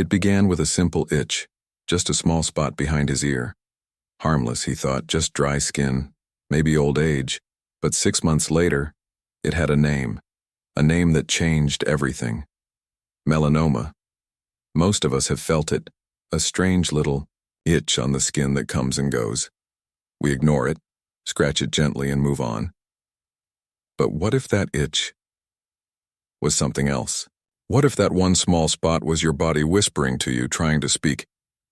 It began with a simple itch, just a small spot behind his ear. Harmless, he thought, just dry skin, maybe old age. But 6 months later, it had a name that changed everything. Melanoma. Most of us have felt it, a strange little itch on the skin that comes and goes. We ignore it, scratch it gently and move on. But what if that itch was something else? What if that one small spot was your body whispering to you, trying to speak?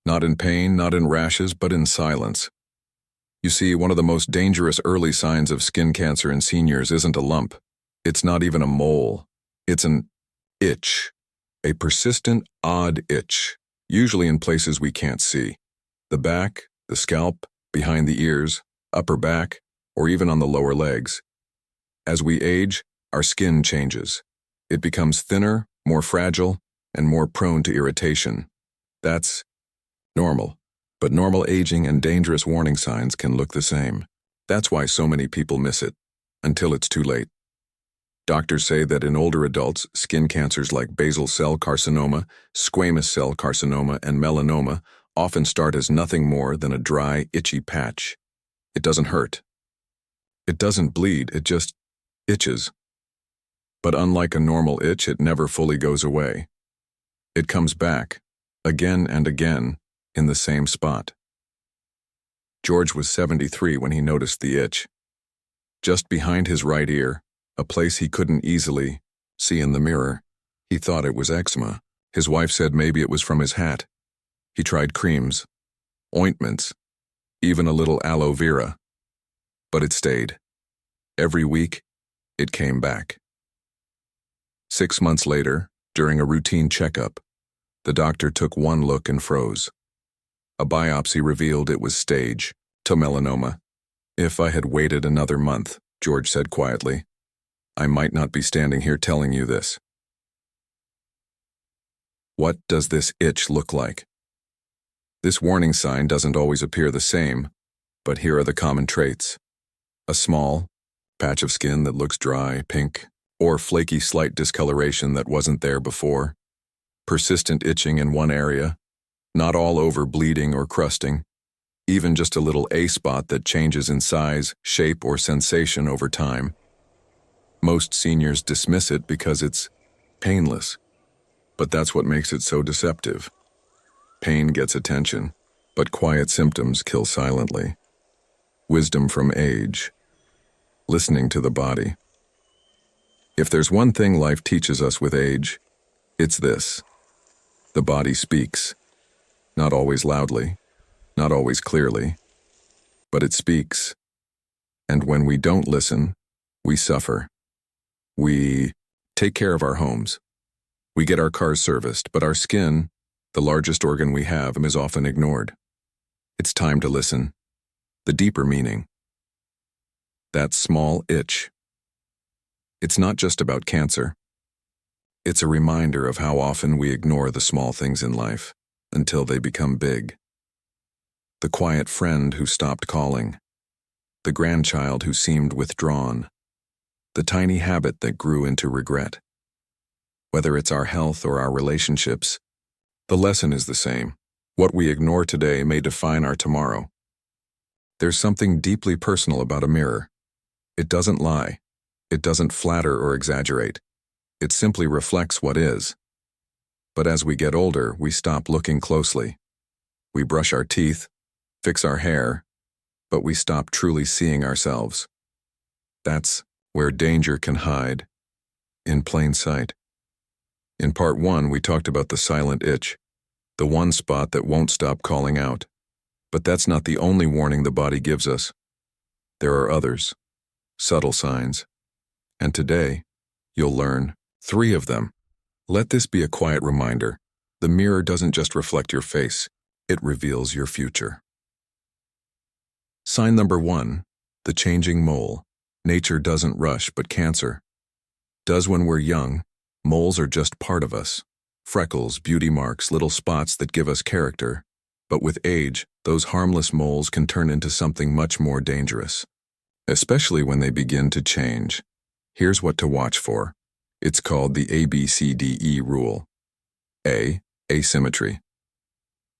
Not in pain, not in rashes, but in silence. You see, one of the most dangerous early signs of skin cancer in seniors isn't a lump. It's not even a mole. It's an itch. A persistent, odd itch, usually in places we can't see. The back, the scalp, behind the ears, upper back, or even on the lower legs. As we age, our skin changes. It becomes thinner, more fragile, and more prone to irritation. That's normal. But normal aging and dangerous warning signs can look the same. That's why so many people miss it, until it's too late. Doctors say that in older adults, skin cancers like basal cell carcinoma, squamous cell carcinoma, and melanoma often start as nothing more than a dry, itchy patch. It doesn't hurt. It doesn't bleed, it just itches. But unlike a normal itch, it never fully goes away. It comes back, again and again, in the same spot. George was 73 when he noticed the itch. Just behind his right ear, a place he couldn't easily see in the mirror. He thought it was eczema. His wife said maybe it was from his hat. He tried creams, ointments, even a little aloe vera. But it stayed. Every week, it came back. 6 months later, during a routine checkup, the doctor took one look and froze. A biopsy revealed it was stage 2 melanoma. If I had waited another month, George said quietly, I might not be standing here telling you this. What does this itch look like? This warning sign doesn't always appear the same, but here are the common traits. A small patch of skin that looks dry, pink, or flaky slight discoloration that wasn't there before. Persistent itching in one area, not all over bleeding or crusting, even just a little A spot that changes in size, shape, or sensation over time. Most seniors dismiss it because it's painless, but that's what makes it so deceptive. Pain gets attention, but quiet symptoms kill silently. Wisdom from age. Listening to the body. If there's one thing life teaches us with age, it's this. The body speaks. Not always loudly, not always clearly, but it speaks. And when we don't listen, we suffer. We take care of our homes. We get our cars serviced, but our skin, the largest organ we have, is often ignored. It's time to listen. The deeper meaning. That small itch. It's not just about cancer. It's a reminder of how often we ignore the small things in life until they become big. The quiet friend who stopped calling. The grandchild who seemed withdrawn. The tiny habit that grew into regret. Whether it's our health or our relationships, the lesson is the same. What we ignore today may define our tomorrow. There's something deeply personal about a mirror. It doesn't lie. It doesn't flatter or exaggerate. It simply reflects what is. But as we get older, we stop looking closely. We brush our teeth, fix our hair, but we stop truly seeing ourselves. That's where danger can hide, in plain sight. In part 1, we talked about the silent itch, the one spot that won't stop calling out. But that's not the only warning the body gives us. There are others, subtle signs. And today, you'll learn 3 of them. Let this be a quiet reminder. The mirror doesn't just reflect your face, it reveals your future. Sign number 1, the changing mole. Nature doesn't rush, but cancer does when we're young. Moles are just part of us. Freckles, beauty marks, little spots that give us character. But with age, those harmless moles can turn into something much more dangerous, especially when they begin to change. Here's what to watch for. It's called the ABCDE rule. A. Asymmetry.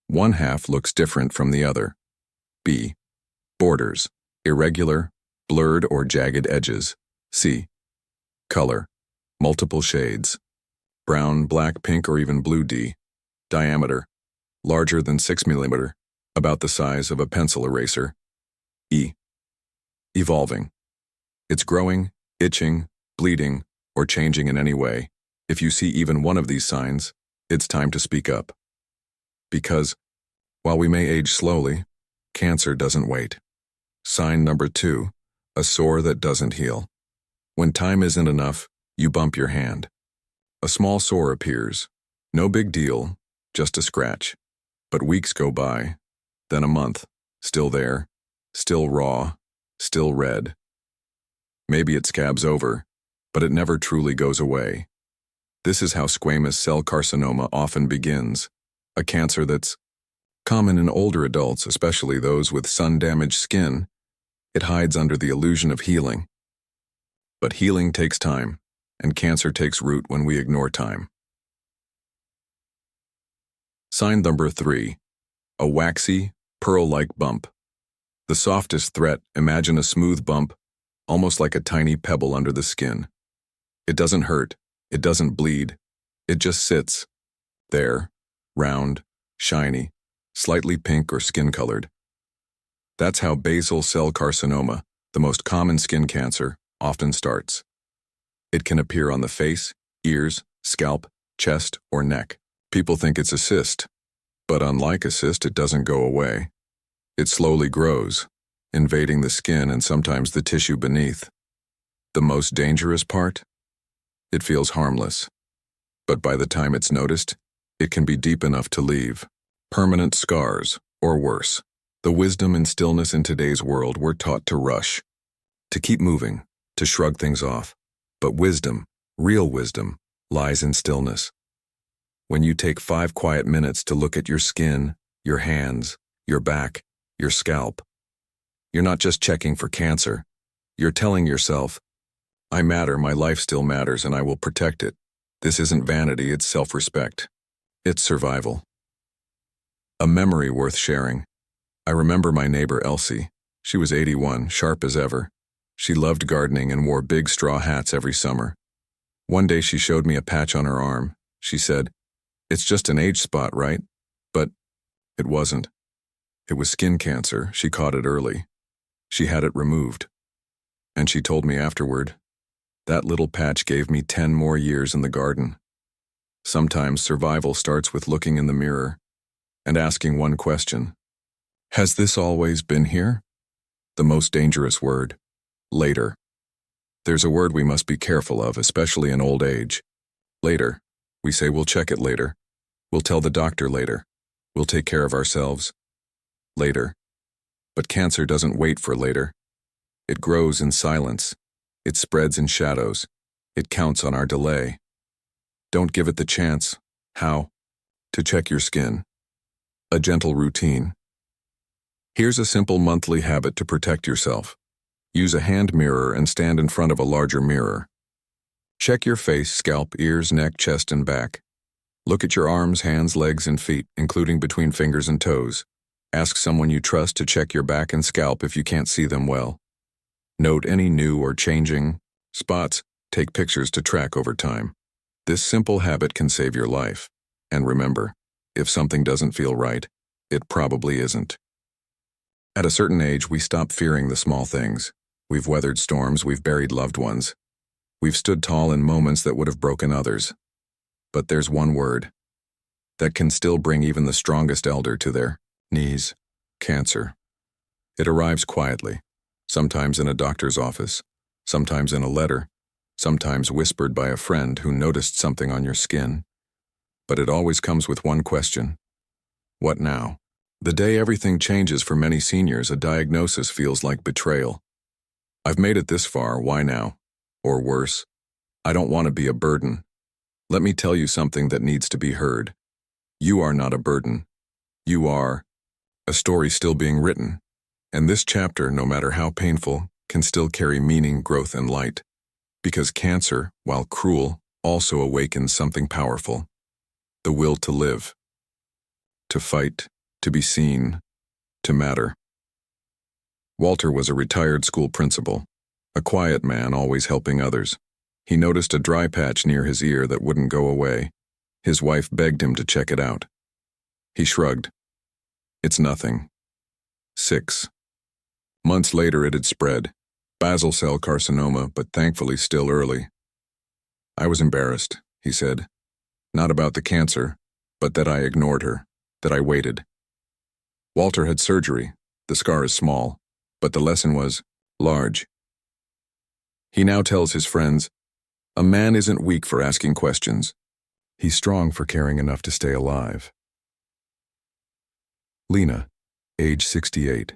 One half looks different from the other. B. Borders. Irregular, blurred or jagged edges. C. Color. Multiple shades. Brown, black, pink, or even blue. D. Diameter. Larger than 6 mm, about the size of a pencil eraser. E. Evolving. It's growing, itching, bleeding, or changing in any way. If you see even one of these signs, it's time to speak up. Because, while we may age slowly, cancer doesn't wait. Sign number 2, a sore that doesn't heal. When time isn't enough, you bump your hand. A small sore appears. No big deal, just a scratch. But weeks go by, then a month, still there, still raw, still red. Maybe it scabs over, but it never truly goes away. This is how squamous cell carcinoma often begins, a cancer that's common in older adults, especially those with sun-damaged skin. It hides under the illusion of healing. But healing takes time, and cancer takes root when we ignore time. Sign number 3, a waxy, pearl-like bump. The softest threat, imagine a smooth bump, almost like a tiny pebble under the skin. It doesn't hurt, it doesn't bleed, it just sits there, round, shiny, slightly pink or skin-colored. That's how basal cell carcinoma, the most common skin cancer, often starts. It can appear on the face, ears, scalp, chest, or neck. People think it's a cyst, but unlike a cyst, it doesn't go away. It slowly grows, invading the skin and sometimes the tissue beneath. The most dangerous part? It feels harmless. But by the time it's noticed, it can be deep enough to leave permanent scars, or worse. The wisdom and stillness in today's world, we're taught to rush, to keep moving, to shrug things off. But wisdom, real wisdom, lies in stillness. When you take 5 quiet minutes to look at your skin, your hands, your back, your scalp, you're not just checking for cancer. You're telling yourself, I matter, my life still matters, and I will protect it. This isn't vanity, it's self-respect. It's survival. A memory worth sharing. I remember my neighbor Elsie. She was 81, sharp as ever. She loved gardening and wore big straw hats every summer. One day she showed me a patch on her arm. She said, "It's just an age spot, right?" But it wasn't. It was skin cancer. She caught it early. She had it removed. And she told me afterward, that little patch gave me 10 more years in the garden. Sometimes survival starts with looking in the mirror and asking one question. Has this always been here? The most dangerous word. Later. There's a word we must be careful of, especially in old age. Later. We say we'll check it later. We'll tell the doctor later. We'll take care of ourselves. Later. But cancer doesn't wait for later. It grows in silence. It spreads in shadows. It counts on our delay. Don't give it the chance. How? To check your skin. A gentle routine. Here's a simple monthly habit to protect yourself. Use a hand mirror and stand in front of a larger mirror. Check your face, scalp, ears, neck, chest, and back. Look at your arms, hands, legs, and feet, including between fingers and toes. Ask someone you trust to check your back and scalp if you can't see them well. Note any new or changing spots. Take pictures to track over time. This simple habit can save your life. And remember, if something doesn't feel right, it probably isn't. At a certain age, we stop fearing the small things. We've weathered storms, we've buried loved ones. We've stood tall in moments that would have broken others. But there's one word that can still bring even the strongest elder to their knees: cancer. It arrives quietly, sometimes in a doctor's office, sometimes in a letter, sometimes whispered by a friend who noticed something on your skin. But it always comes with one question: what now? The day everything changes for many seniors, a diagnosis feels like betrayal. I've made it this far, why now? Or worse, I don't want to be a burden. Let me tell you something that needs to be heard. You are not a burden. You are a story still being written. And this chapter, no matter how painful, can still carry meaning, growth, and light. Because cancer, while cruel, also awakens something powerful: the will to live. to fight, to be seen, to matter. Walter was a retired school principal, a quiet man always helping others. He noticed a dry patch near his ear that wouldn't go away. His wife begged him to check it out. He shrugged. It's nothing. 6 months later it had spread. Basal cell carcinoma, but thankfully still early. I was embarrassed, he said. Not about the cancer, but that I ignored her, that I waited. Walter had surgery. The scar is small, but the lesson was large. He now tells his friends, a man isn't weak for asking questions. He's strong for caring enough to stay alive. Lena, age 68.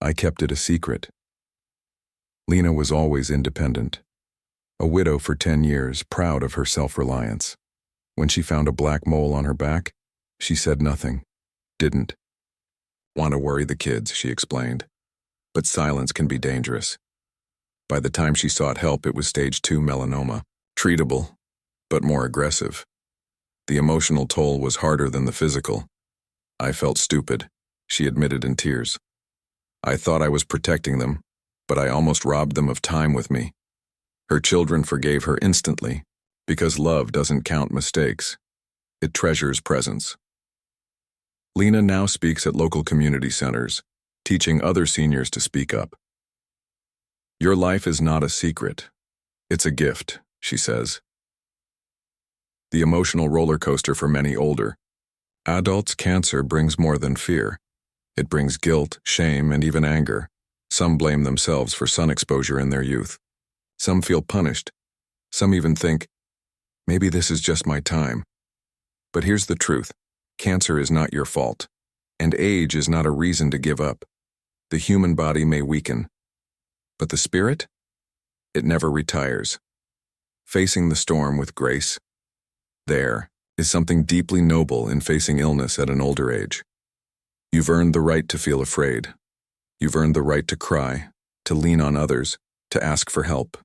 I kept it a secret. Lena was always independent. A widow for 10 years, proud of her self-reliance. When she found a black mole on her back, she said nothing. Didn't. Want to worry the kids, she explained. But silence can be dangerous. By the time she sought help, it was stage 2 melanoma. Treatable, but more aggressive. The emotional toll was harder than the physical. I felt stupid, she admitted in tears. I thought I was protecting them, but I almost robbed them of time with me. Her children forgave her instantly, because love doesn't count mistakes. It treasures presence. Lena now speaks at local community centers, teaching other seniors to speak up. Your life is not a secret. It's a gift, she says. The emotional roller coaster for many older adults, cancer brings more than fear. It brings guilt, shame, and even anger. Some blame themselves for sun exposure in their youth. Some feel punished. Some even think, maybe this is just my time. But here's the truth. Cancer is not your fault, and age is not a reason to give up. The human body may weaken, but the spirit? It never retires. Facing the storm with grace. There is something deeply noble in facing illness at an older age. You've earned the right to feel afraid. You've earned the right to cry, to lean on others, to ask for help.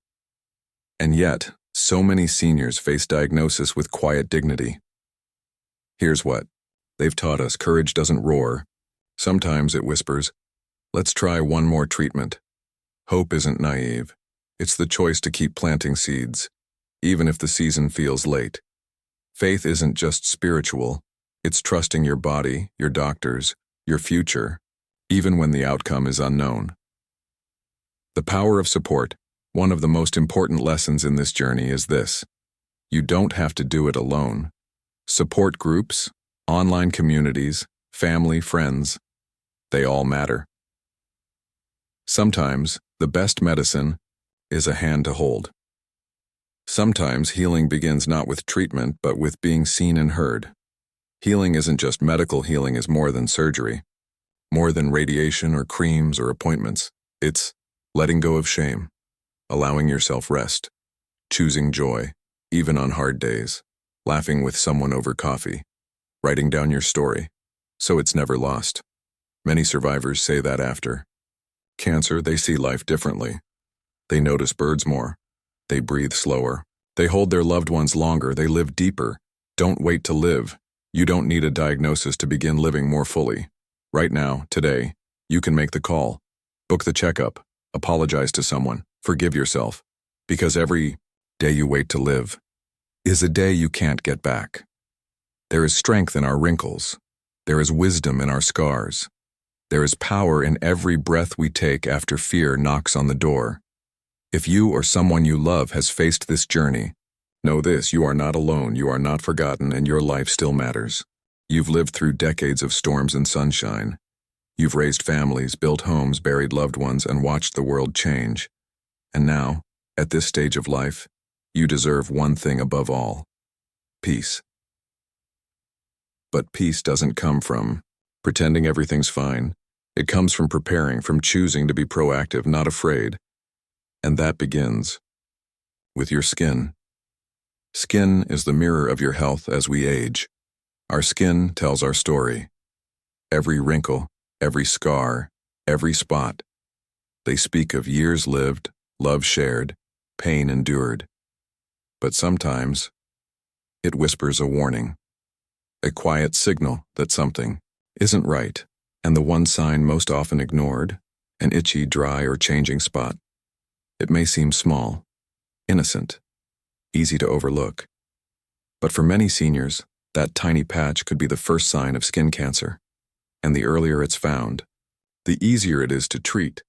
And yet, so many seniors face diagnosis with quiet dignity. Here's what. They've taught us courage doesn't roar. Sometimes it whispers, let's try one more treatment. Hope isn't naive. It's the choice to keep planting seeds, even if the season feels late. Faith isn't just spiritual. It's trusting your body, your doctors, your future, even when the outcome is unknown. The power of support. One of the most important lessons in this journey is this. You don't have to do it alone. Support groups, online communities, family, friends, they all matter. Sometimes, the best medicine is a hand to hold. Sometimes healing begins not with treatment, but with being seen and heard. Healing isn't just medical, healing is more than surgery, more than radiation or creams or appointments. It's letting go of shame, allowing yourself rest, choosing joy, even on hard days, laughing with someone over coffee, writing down your story, so it's never lost. Many survivors say that after cancer, they see life differently. They notice birds more. They breathe slower. They hold their loved ones longer. They live deeper. Don't wait to live. You don't need a diagnosis to begin living more fully. Right now, today, you can make the call, book the checkup, apologize to someone, forgive yourself, because every day you wait to live is a day you can't get back. There is strength in our wrinkles. There is wisdom in our scars. There is power in every breath we take after fear knocks on the door. If you or someone you love has faced this journey, know this, you are not alone, you are not forgotten, and your life still matters. You've lived through decades of storms and sunshine. You've raised families, built homes, buried loved ones, and watched the world change. And now, at this stage of life, you deserve one thing above all: peace. But peace doesn't come from pretending everything's fine. It comes from preparing, from choosing to be proactive, not afraid. And that begins with your skin. Skin is the mirror of your health as we age. Our skin tells our story. Every wrinkle, every scar, every spot. They speak of years lived, love shared, pain endured. But sometimes, it whispers a warning. a quiet signal that something isn't right, and the one sign most often ignored, an itchy, dry, or changing spot. It may seem small, innocent, easy to overlook. But for many seniors, that tiny patch could be the first sign of skin cancer, and the earlier it's found, the easier it is to treat.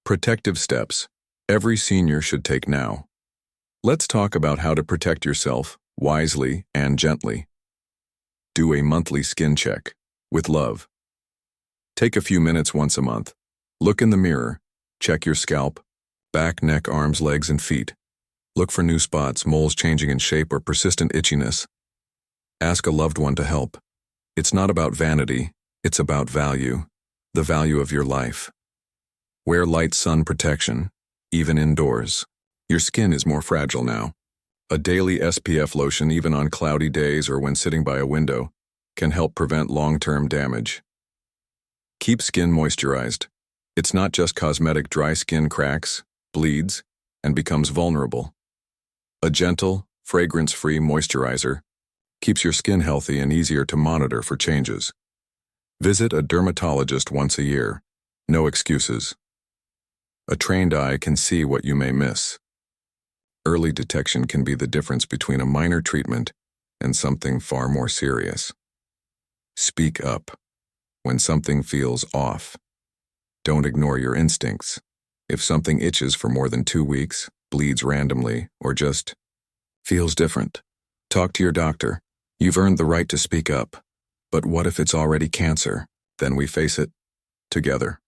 Protective steps every senior should take now. Let's talk about how to protect yourself wisely and gently. Do a monthly skin check with love. Take a few minutes once a month. Look in the mirror, check your scalp, back, neck, arms, legs, and feet. Look for new spots, moles changing in shape, or persistent itchiness. Ask a loved one to help. It's not about vanity, it's about value, the value of your life. Wear light sun protection, even indoors. Your skin is more fragile now. A daily SPF lotion, even on cloudy days or when sitting by a window, can help prevent long-term damage. Keep skin moisturized. It's not just cosmetic. Dry skin cracks, bleeds, and becomes vulnerable. A gentle, fragrance-free moisturizer keeps your skin healthy and easier to monitor for changes. Visit a dermatologist once a year. No excuses. A trained eye can see what you may miss. Early detection can be the difference between a minor treatment and something far more serious. Speak up when something feels off. Don't ignore your instincts. If something itches for more than 2 weeks, bleeds randomly, or just feels different, talk to your doctor. You've earned the right to speak up. But what if it's already cancer? Then we face it together.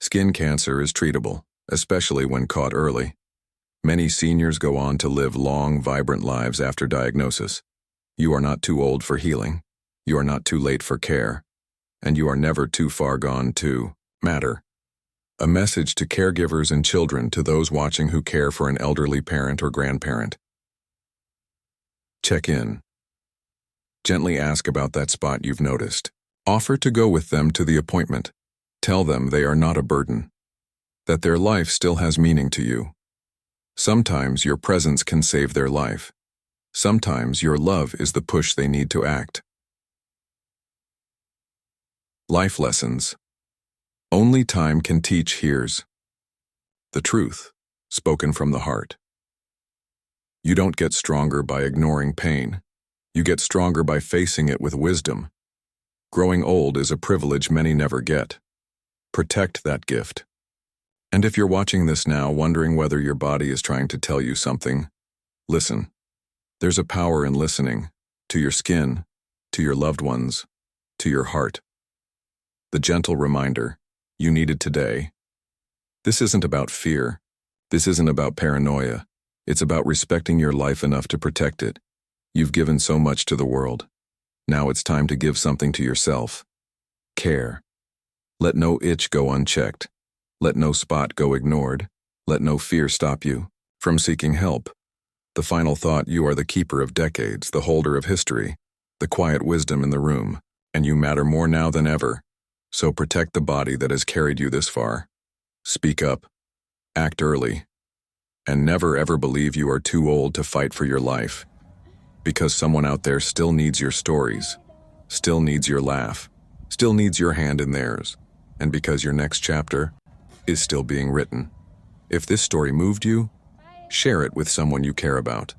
Skin cancer is treatable, especially when caught early. Many seniors go on to live long, vibrant lives after diagnosis. You are not too old for healing. You are not too late for care. And you are never too far gone to matter. A message to caregivers and children, to those watching who care for an elderly parent or grandparent. Check in. Gently ask about that spot you've noticed. Offer to go with them to the appointment. Tell them they are not a burden, that their life still has meaning to you. Sometimes your presence can save their life. Sometimes your love is the push they need to act. Life lessons. Only time can teach. Here's the truth, spoken from the heart. You don't get stronger by ignoring pain. You get stronger by facing it with wisdom. Growing old is a privilege many never get. Protect that gift. And if you're watching this now, wondering whether your body is trying to tell you something, listen. There's a power in listening, to your skin, to your loved ones, to your heart. The gentle reminder you needed today. This isn't about fear. This isn't about paranoia. It's about respecting your life enough to protect it. You've given so much to the world. Now it's time to give something to yourself. Care. Let no itch go unchecked. Let no spot go ignored. Let no fear stop you from seeking help. The final thought: you are the keeper of decades, the holder of history, the quiet wisdom in the room, and you matter more now than ever. So protect the body that has carried you this far. Speak up. Act early. And never ever believe you are too old to fight for your life. Because someone out there still needs your stories, still needs your laugh, still needs your hand in theirs, and because your next chapter is still being written. If this story moved you, share it with someone you care about.